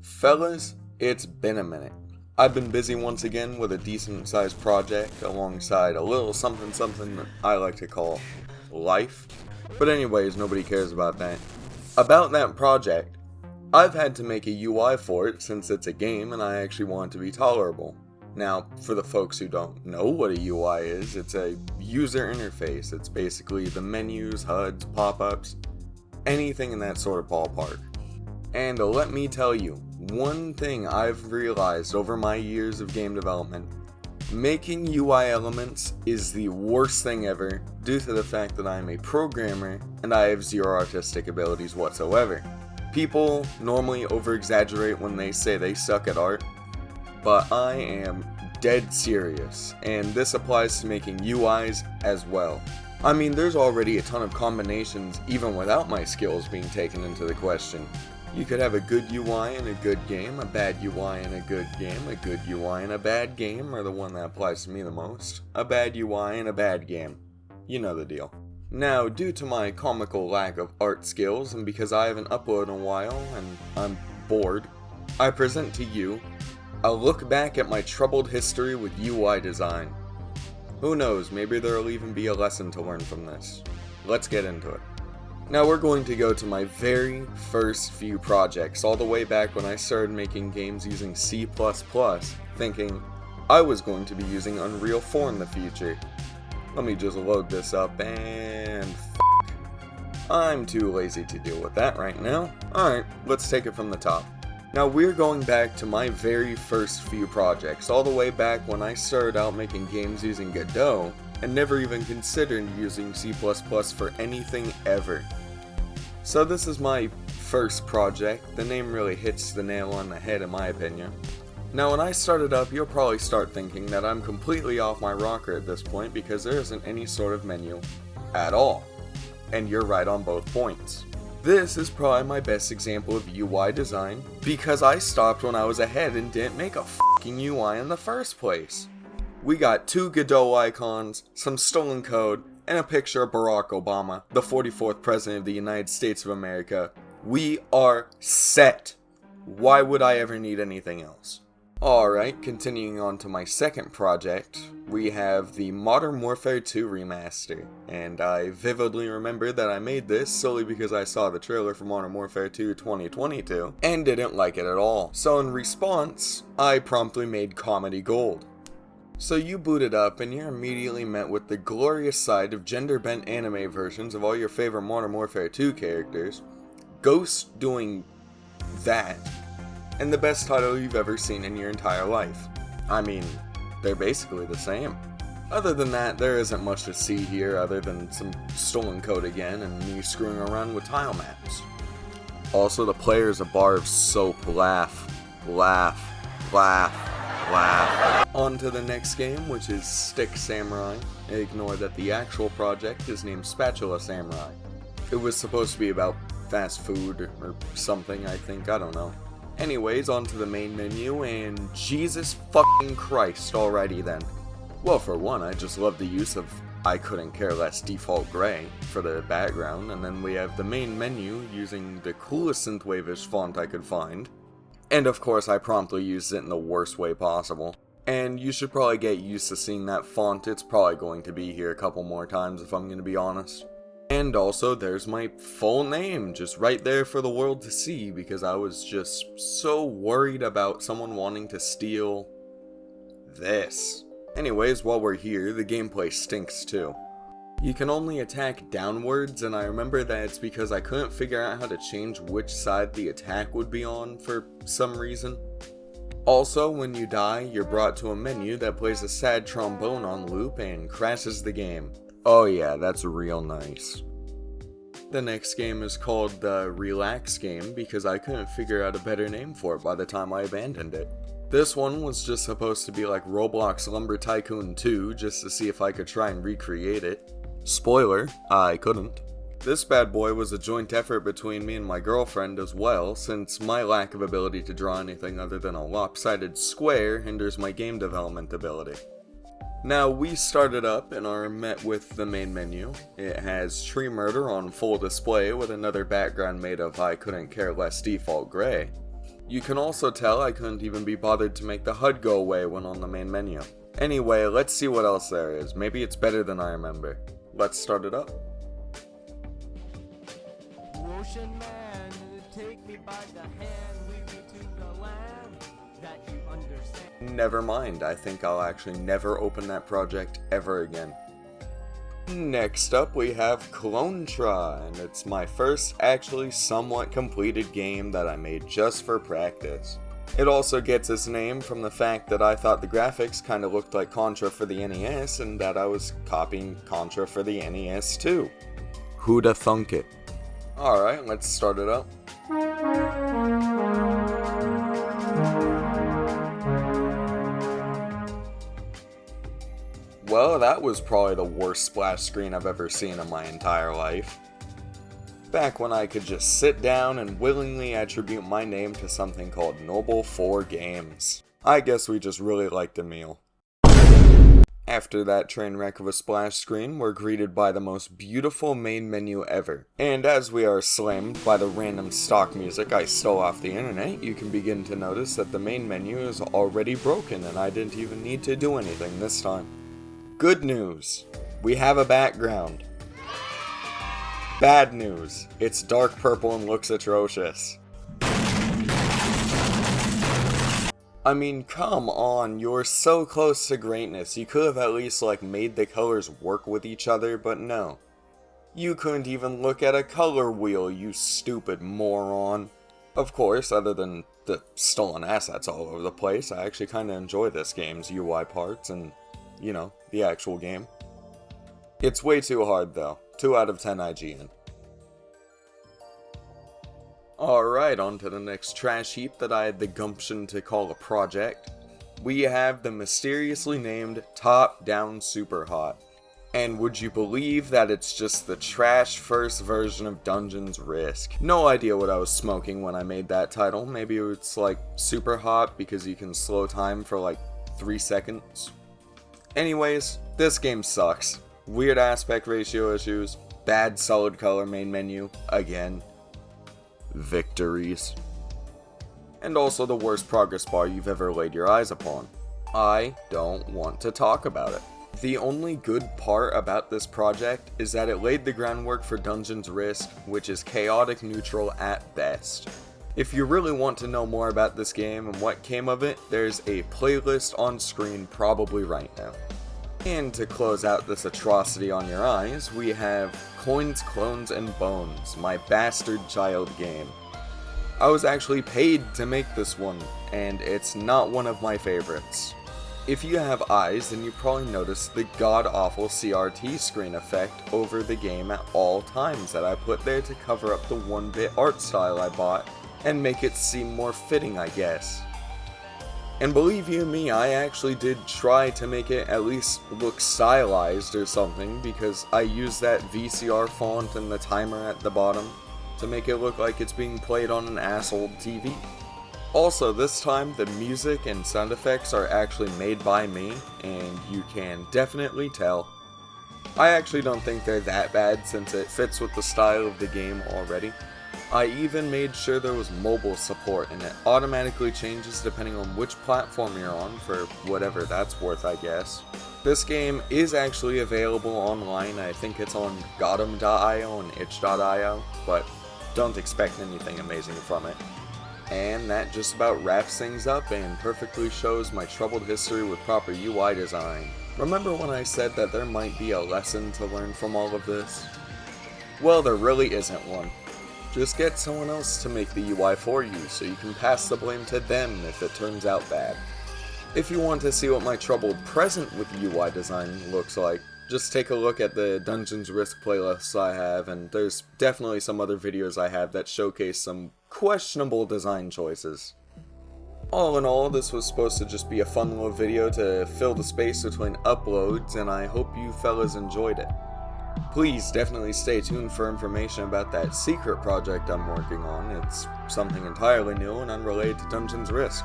Fellas, it's been a minute. I've been busy once again with a decent sized project alongside a little something that I like to call life. But anyways, nobody cares about that. About that project, I've had to make a UI for it since it's a game and I actually want it to be tolerable. Now, for the folks who don't know what a UI is, it's a user interface. It's basically the menus, HUDs, pop-ups, anything in that sort of ballpark. And let me tell you, one thing I've realized over my years of game development, making UI elements is the worst thing ever due to the fact that I'm a programmer and I have zero artistic abilities whatsoever. People normally over-exaggerate when they say they suck at art, but I am dead serious, and this applies to making UIs as well. I mean, there's already a ton of combinations even without my skills being taken into the question. You could have a good UI in a good game, a bad UI in a good game, a good UI in a bad game, or the one that applies to me the most, a bad UI in a bad game. You know the deal. Now, due to my comical lack of art skills, and because I haven't uploaded in a while, and I'm bored, I present to you a look back at my troubled history with UI design. Who knows, maybe there'll even be a lesson to learn from this. Let's get into it. Now we're going to go to my very first few projects, all the way back when I started making games using C++, thinking I was going to be using Unreal 4 in the future. Let me just load this up and I'm too lazy to deal with that right now. Alright, let's take it from the top. Now we're going back to my very first few projects, all the way back when I started out making games using Godot, and never even considered using C++ for anything ever. So this is my first project. The name really hits the nail on the head in my opinion. Now when I started up, you'll probably start thinking that I'm completely off my rocker at this point because there isn't any sort of menu at all. And you're right on both points. This is probably my best example of UI design because I stopped when I was ahead and didn't make a fucking UI in the first place. We got 2 Godot icons, some stolen code, and a picture of Barack Obama, the 44th President of the United States of America. We are set. Why would I ever need anything else? Alright, continuing on to my second project, we have the Modern Warfare 2 remaster, and I vividly remember that I made this solely because I saw the trailer for Modern Warfare 2 2022, and didn't like it at all. So in response, I promptly made Comedy Gold. So you boot it up and you're immediately met with the glorious sight of gender-bent anime versions of all your favorite Modern Warfare 2 characters, Ghost doing that, and the best title you've ever seen in your entire life. I mean, they're basically the same. Other than that, there isn't much to see here other than some stolen code again and me screwing around with tile maps. Also, the player is a bar of soap. Laugh, laugh, laugh. On to the next game, which is Stick Samurai. Ignore that the actual project is named Spatula Samurai. It was supposed to be about fast food or something, I think, I don't know. Anyways, on to the main menu, and Jesus fucking Christ, alrighty then. Well, for one, I just love the use of I couldn't care less default gray for the background, and then we have the main menu using the coolest synthwave-ish font I could find. And of course, I promptly used it in the worst way possible. And you should probably get used to seeing that font. It's probably going to be here a couple more times if I'm going to be honest. And also, there's my full name, just right there for the world to see, because I was just so worried about someone wanting to steal this. Anyways, while we're here, the gameplay stinks too. You can only attack downwards, and I remember that it's because I couldn't figure out how to change which side the attack would be on for some reason. Also, when you die, you're brought to a menu that plays a sad trombone on loop and crashes the game. Oh yeah, that's real nice. The next game is called the Relax game because I couldn't figure out a better name for it by the time I abandoned it. This one was just supposed to be like Roblox Lumber Tycoon 2 just to see if I could try and recreate it. Spoiler, I couldn't. This bad boy was a joint effort between me and my girlfriend as well, since my lack of ability to draw anything other than a lopsided square hinders my game development ability. Now, we started up and are met with the main menu. It has Tree Murder on full display with another background made of I couldn't care less default gray. You can also tell I couldn't even be bothered to make the HUD go away when on the main menu. Anyway, let's see what else there is. Maybe it's better than I remember. Let's start it up. Ocean man, take me by the hand, lead me to the land that you understand. Never mind, I think I'll actually never open that project ever again. Next up we have Clone Try, and it's my first actually somewhat completed game that I made just for practice. It also gets its name from the fact that I thought the graphics kinda looked like Contra for the NES, and that I was copying Contra for the NES too. Who'da thunk it? Alright, let's start it up. Well, that was probably the worst splash screen I've ever seen in my entire life. Back when I could just sit down and willingly attribute my name to something called Ennoble 4 Games. I guess we just really liked a meal. After that train wreck of a splash screen, we're greeted by the most beautiful main menu ever. And as we are slammed by the random stock music I stole off the internet, you can begin to notice that the main menu is already broken and I didn't even need to do anything this time. Good news, we have a background. Bad news, it's dark purple and looks atrocious. I mean, come on, you're so close to greatness. You could have at least made the colors work with each other, but no. You couldn't even look at a color wheel, you stupid moron. Of course, other than the stolen assets all over the place, I actually kinda enjoy this game's UI parts and, you know, the actual game. It's way too hard though. 2 out of 10 IGN. Alright, on to the next trash heap that I had the gumption to call a project. We have the mysteriously named Top Down Super Hot. And would you believe that it's just the trash first version of Dungeon's Risk? No idea what I was smoking when I made that title. Maybe it's super hot because you can slow time for 3 seconds. Anyways, this game sucks. Weird aspect ratio issues, bad solid color main menu, again. Victories. And also the worst progress bar you've ever laid your eyes upon. I don't want to talk about it. The only good part about this project is that it laid the groundwork for Dungeon's Risk, which is chaotic neutral at best. If you really want to know more about this game and what came of it, there's a playlist on screen probably right now. And to close out this atrocity on your eyes, we have Coins, Clones, and Bones, my bastard child game. I was actually paid to make this one, and it's not one of my favorites. If you have eyes, then you probably noticed the god-awful CRT screen effect over the game at all times that I put there to cover up the 1-bit art style I bought and make it seem more fitting, I guess. And believe you me, I actually did try to make it at least look stylized or something, because I used that VCR font and the timer at the bottom to make it look like it's being played on an ass-old TV. Also, this time the music and sound effects are actually made by me, and you can definitely tell. I actually don't think they're that bad since it fits with the style of the game already. I even made sure there was mobile support, and it automatically changes depending on which platform you're on, for whatever that's worth, I guess. This game is actually available online. I think it's on Godot.io and itch.io, but don't expect anything amazing from it. And that just about wraps things up and perfectly shows my troubled history with proper UI design. Remember when I said that there might be a lesson to learn from all of this? Well, there really isn't one. Just get someone else to make the UI for you so you can pass the blame to them if it turns out bad. If you want to see what my troubled present with UI design looks like, just take a look at the Dungeon's Risk playlists I have, and there's definitely some other videos I have that showcase some questionable design choices. All in all, this was supposed to just be a fun little video to fill the space between uploads, and I hope you fellas enjoyed it. Please definitely stay tuned for information about that secret project I'm working on. It's something entirely new and unrelated to Dungeon's Risk.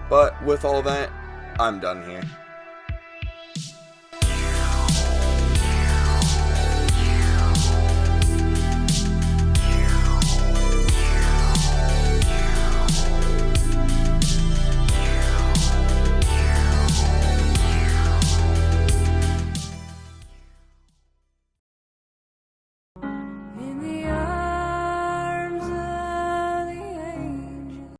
But with all that, I'm done here.